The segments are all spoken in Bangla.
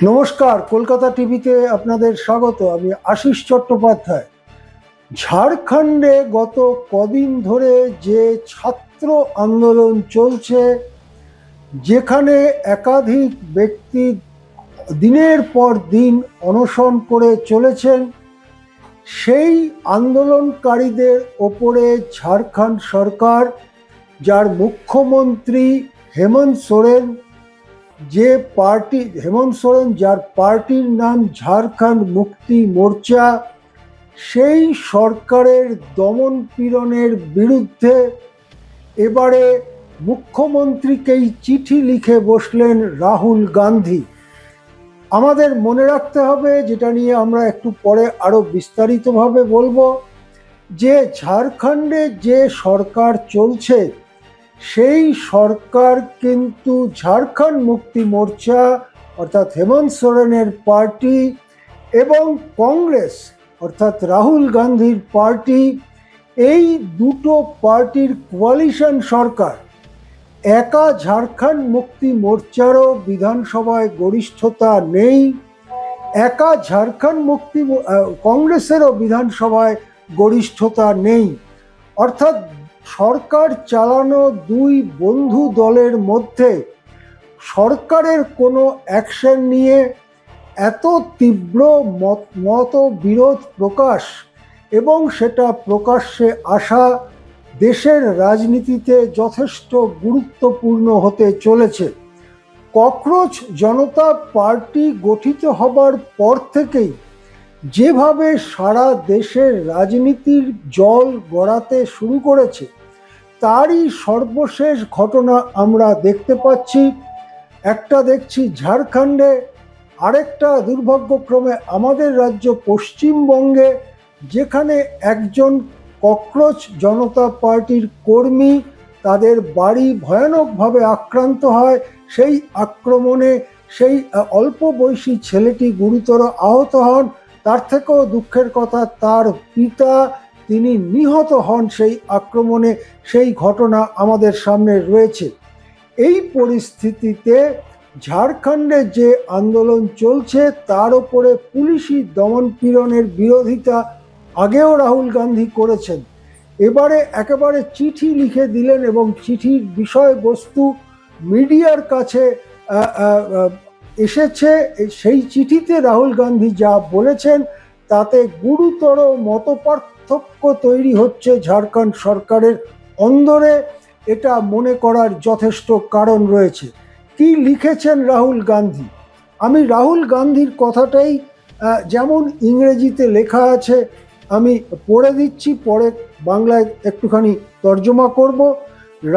নমস্কার, কলকাতা টিভিতে আপনাদের স্বাগত। আমি আশিস চট্টোপাধ্যায়। ঝাড়খণ্ডে গত কদিন ধরে যে ছাত্র আন্দোলন চলছে, যেখানে একাধিক ব্যক্তি দিনের পর দিন অনশন করে চলেছেন, সেই আন্দোলনকারীদের ওপরে ঝাড়খণ্ড সরকার, যার মুখ্যমন্ত্রী হেমন্ত সোরেন, যার পার্টির নাম ঝাড়খণ্ড মুক্তি মোর্চা, সেই সরকারের দমন পীড়নের বিরুদ্ধে এবারে মুখ্যমন্ত্রীকেই চিঠি লিখে বসলেন রাহুল গান্ধী। আমাদের মনে রাখতে হবে, যেটা নিয়ে আমরা একটু পরে আরো বিস্তারিতভাবে বলবো, যে ঝাড়খণ্ডে যে সরকার চলছে সেই সরকার কিন্তু ঝাড়খণ্ড মুক্তি মোর্চা অর্থাৎ হেমন্ত সোরেনের পার্টি এবং কংগ্রেস অর্থাৎ রাহুল গান্ধীর পার্টি, এই দুটো পার্টির কোয়ালিশন সরকার। একা ঝাড়খণ্ড মুক্তি মোর্চারও বিধানসভায় গরিষ্ঠতা নেই, একা কংগ্রেসেরও বিধানসভায় গরিষ্ঠতা নেই। অর্থাৎ সরকার চালানো দুই বন্ধু দলের মধ্যে সরকারের কোনো অ্যাকশন নিয়ে এত তীব্র মতবিরোধ প্রকাশ এবং সেটা প্রকাশ্যে আসা দেশের রাজনীতিতে যথেষ্ট গুরুত্বপূর্ণ হতে চলেছে। ককরোচ জনতা পার্টি গঠিত হবার পর থেকেই যেভাবে সারা দেশের রাজনীতির জল গড়াতে শুরু করেছে, তারই সর্বশেষ ঘটনা আমরা দেখতে পাচ্ছি। একটা দেখছি ঝাড়খণ্ডে, আরেকটা দুর্ভাগ্যক্রমে আমাদের রাজ্য পশ্চিমবঙ্গে, যেখানে একজন ককরোচ জনতা পার্টির কর্মী, তাদের বাড়ি ভয়ানকভাবে আক্রান্ত হয়। সেই আক্রমণে সেই অল্প বয়সী ছেলেটি গুরুতর আহত হন। তার থেকেও দুঃখের কথা, তার পিতা তিনি নিহত হন সেই আক্রমণে। সেই ঘটনা আমাদের সামনে রয়েছে। এই পরিস্থিতিতে ঝাড়খণ্ডে যে আন্দোলন চলছে তার উপরে পুলিশি দমন পীড়নের বিরোধিতা আগেও রাহুল গান্ধী করেছেন। এবারে একেবারে চিঠি লিখে দিলেন এবং চিঠির বিষয়বস্তু মিডিয়ার কাছে এসেছে। সেই চিঠিতে রাহুল গান্ধী যা বলেছেন তাতে গুরুতর মতপার্থক্য তৈরি হচ্ছে ঝাড়খণ্ড সরকারের অন্দরে। এটা মনে করার যথেষ্ট কারণ রয়েছে। কি লিখেছেন রাহুল গান্ধী? আমি রাহুল গান্ধীর কথাটাই যেমন ইংরেজিতে লেখা আছে আমি পড়ে দিচ্ছি, পরে বাংলায় একটুখানি তর্জমা করব।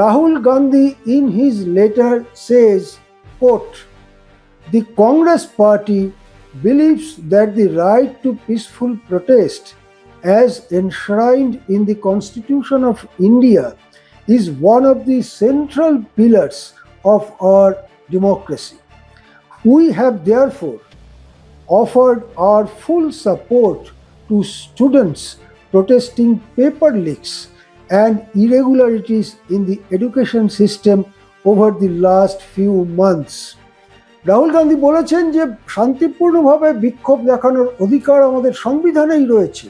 Rahul Gandhi in his letter says, quote, "The Congress party believes that the right to peaceful protest as enshrined in the Constitution of India is one of the central pillars of our democracy. We have therefore offered our full support to students protesting paper leaks and irregularities in the education system over the last few months." Rahul Gandhi বলেছেন যে শান্তিপূর্ণভাবে বিক্ষোভ দেখানোর অধিকার আমাদের সংবিধানেই রয়েছে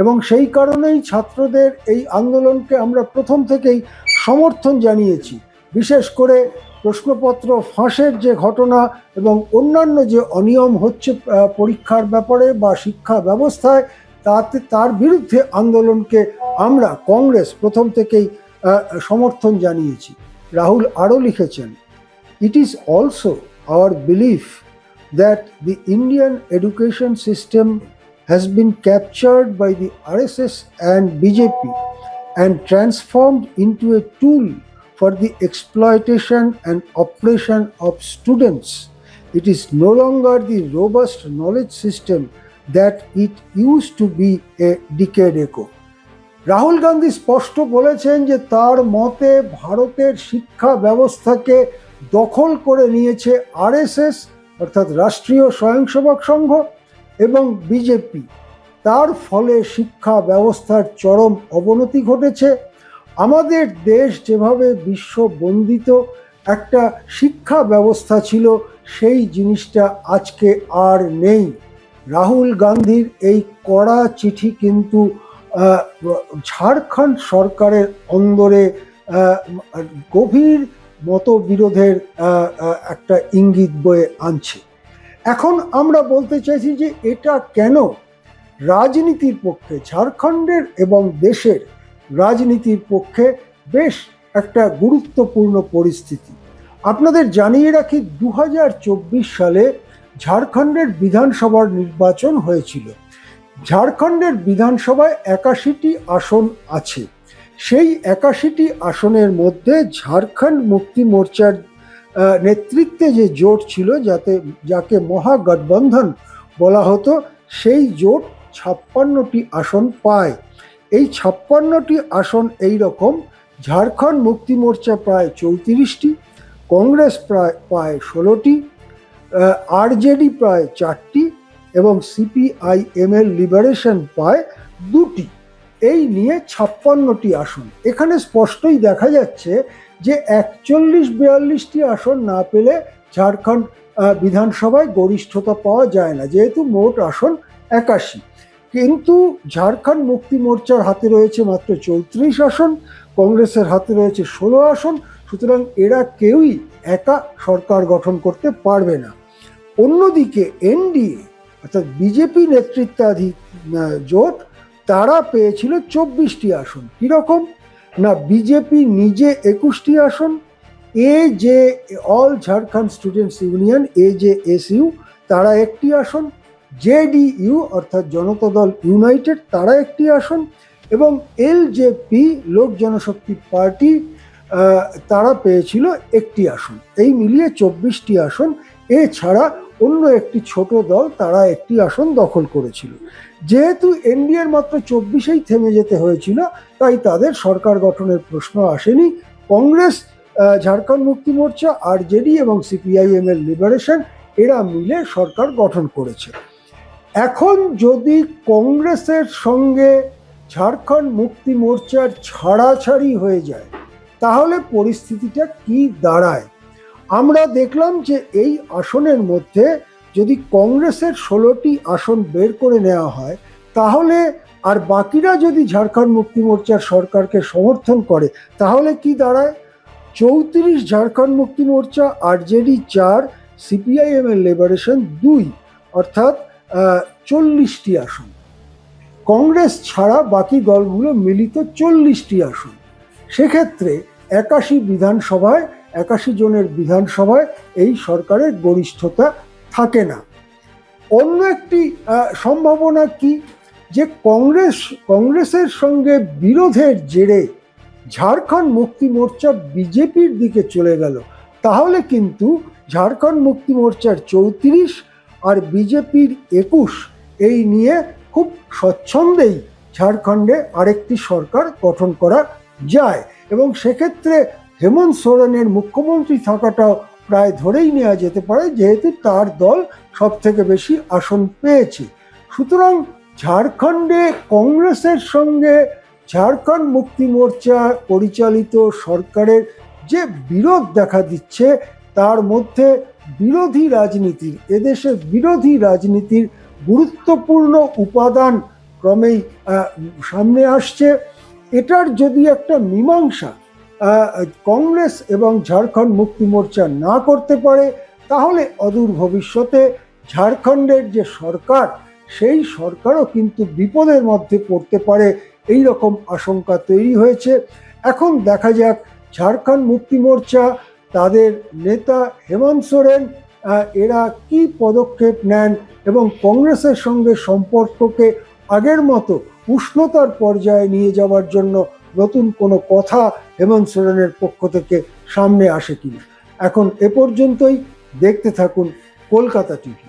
এবং সেই কারণেই ছাত্রদের এই আন্দোলনকে আমরা প্রথম থেকেই সমর্থন জানিয়েছি। বিশেষ করে প্রশ্নপত্র ফাঁসের যে ঘটনা এবং অন্যান্য যে অনিয়ম হচ্ছে পরীক্ষার ব্যাপারে বা শিক্ষা ব্যবস্থায়, তার বিরুদ্ধে আন্দোলনকে আমরা কংগ্রেস প্রথম থেকেই সমর্থন জানিয়েছি। রাহুল আরও লিখেছেন, "It is also our belief that the Indian education system has been captured by the RSS and BJP and transformed into a tool for the exploitation and oppression of students. It is no longer the robust knowledge system that it used to be a decade ago." Rahul Gandhi স্পষ্ট বলেছেন যে তার মতে ভারতের শিক্ষা ব্যবস্থাকে দখল করে নিয়েছে আরএসএস অর্থাৎ রাষ্ট্রীয় স্বয়ংসেবক সংঘ এবং বিজেপি। তার ফলে শিক্ষা ব্যবস্থার চরম অবনতি ঘটেছে। আমাদের দেশ যেভাবে বিশ্ব বন্দিত, একটা শিক্ষা ব্যবস্থা ছিল, সেই জিনিসটা আজকে আর নেই। রাহুল গান্ধীর এই কড়া চিঠি কিন্তু ঝাড়খণ্ড সরকারের অন্দরে গভীর মতবিরোধের একটা ইঙ্গিত বয়ে আনছে। এখন আমরা বলতে চাইছি যে এটা কেন রাজনীতির পক্ষে, ঝাড়খণ্ডের এবং দেশের রাজনীতির পক্ষে বেশ একটা গুরুত্বপূর্ণ পরিস্থিতি। আপনাদের জানিয়ে রাখি, 2024 সালে ঝাড়খণ্ডের বিধানসভার নির্বাচন হয়েছিল। ঝাড়খণ্ডের বিধানসভায় 81টি আসন আছে। সেই 81টি আসনের মধ্যে ঝাড়খণ্ড মুক্তি মোর্চার নেতৃত্বে যে জোট ছিল, যাকে মহাগঠবন্ধন বলা হতো, সেই জোট 56টি আসন পায়। এই 56টি আসন এই রকম: ঝাড়খণ্ড মুক্তি মোর্চা প্রায় 34টি, কংগ্রেস পায় 16টি, আরজেডি প্রায় 4টি এবং সিপিআইএমএল লিবারেশন পায় 2টি। এই নিয়ে 56টি আসন। এখানে স্পষ্টই দেখা যাচ্ছে যে 41-42টি আসন না পেলে ঝাড়খণ্ড বিধানসভায় গরিষ্ঠতা পাওয়া যায় না, যেহেতু মোট আসন 81। কিন্তু ঝাড়খণ্ড মুক্তি মোর্চার হাতে রয়েছে মাত্র 34 আসন, কংগ্রেসের হাতে রয়েছে 16 আসন। সুতরাং এরা কেউই একা সরকার গঠন করতে পারবে না। অন্যদিকে এনডিএ অর্থাৎ বিজেপি নেতৃত্বাধীন জোট, তারা পেয়েছিল 24টি আসন। কিরকম না, বিজেপি নিজে 21টি আসন, যে all Jharkhand students union AJSU তারা 1টি আসন, JDU অর্থাৎ জনতা দল ইউনাইটেড তারা 1টি আসন এবং LJP লোক জনশক্তি পার্টি তারা পেয়েছিল 1টি আসন। এই মিলিয়ে 24টি আসন। এছাড়া অন্য একটি ছোট দল তারা 1টি আসন দখল করেছিল। যেহেতু এনডিএর মাত্র 24এই থেমে যেতে হয়েছিল, তাই তাদের সরকার গঠনের প্রশ্ন আসেনি। কংগ্রেস, ঝাড়খণ্ড মুক্তি মোর্চা, আরজেডি এবং সিপিআইএমএল লিবারেশন এরা মিলে সরকার গঠন করেছে। এখন যদি কংগ্রেসের সঙ্গে ঝাড়খণ্ড মুক্তি মোর্চার ছাড়াছাড়ি হয়ে যায়, তাহলে পরিস্থিতিটা কি দাঁড়ায়? আমরা দেখলাম যে এই আসনের মধ্যে যদি কংগ্রেসের 16টি আসন বের করে নেওয়া হয়, তাহলে আর বাকিরা যদি ঝাড়খণ্ড মুক্তি মোর্চার সরকারকে সমর্থন করে, তাহলে কি দাঁড়ায়? 34 ঝাড়খণ্ড মুক্তি মোর্চা, আরজেডি 4, সিপিআইএমএল লিবারেশন 2, অর্থাৎ 40টি আসন। কংগ্রেস ছাড়া বাকি দলগুলো মিলিত 40টি আসন। সেক্ষেত্রে 81 জনের বিধানসভায় এই সরকারের গরিষ্ঠতা থাকে না। অন্য একটি সম্ভাবনা কি, যে কংগ্রেসের সঙ্গে বিরোধের জেরে ঝাড়খণ্ড মুক্তি মোর্চা বিজেপির দিকে চলে গেল, তাহলে কিন্তু ঝাড়খণ্ড মুক্তি মোর্চার 34 আর বিজেপির 21 এই নিয়ে খুব স্বচ্ছন্দেই ঝাড়খণ্ডে আরেকটি সরকার গঠন করা যায় এবং সেক্ষেত্রে হেমন্ত সোরেনের মুখ্যমন্ত্রী থাকাটাও প্রায় ধরেই নেওয়া যেতে পারে, যেহেতু তার দল সব থেকে বেশি আসন পেয়েছে। সুতরাং ঝাড়খণ্ডে কংগ্রেসের সঙ্গে ঝাড়খণ্ড মুক্তি মোর্চা পরিচালিত সরকারের যে বিরোধ দেখা দিচ্ছে, তার মধ্যে বিরোধী রাজনীতির, এদেশের বিরোধী রাজনীতির গুরুত্বপূর্ণ উপাদান ক্রমেই সামনে আসছে। এটার যদি একটা মীমাংসা কংগ্রেস এবং ঝাড়খণ্ড মুক্তি মোর্চা না করতে পারে, তাহলে অদূর ভবিষ্যতে ঝাড়খণ্ডের যে সরকার, সেই সরকারও কিন্তু বিপদের মধ্যে পড়তে পারে, এই রকম আশঙ্কা তৈরি হয়েছে। এখন দেখা যাক ঝাড়খণ্ড মুক্তি মোর্চা, তাদের নেতা হেমন্ত সোরেন এরা কি পদক্ষেপ নেন এবং কংগ্রেসের সঙ্গে সম্পর্ককে আগের মতো উষ্ণতার পর্যায়ে নিয়ে যাওয়ার জন্য নতুন কোনো কথা হেমন্ত সোরেনের পক্ষ থেকে সামনে আসে কিনা। এখন এ পর্যন্তই। দেখতে থাকুন কলকাতা টিভি।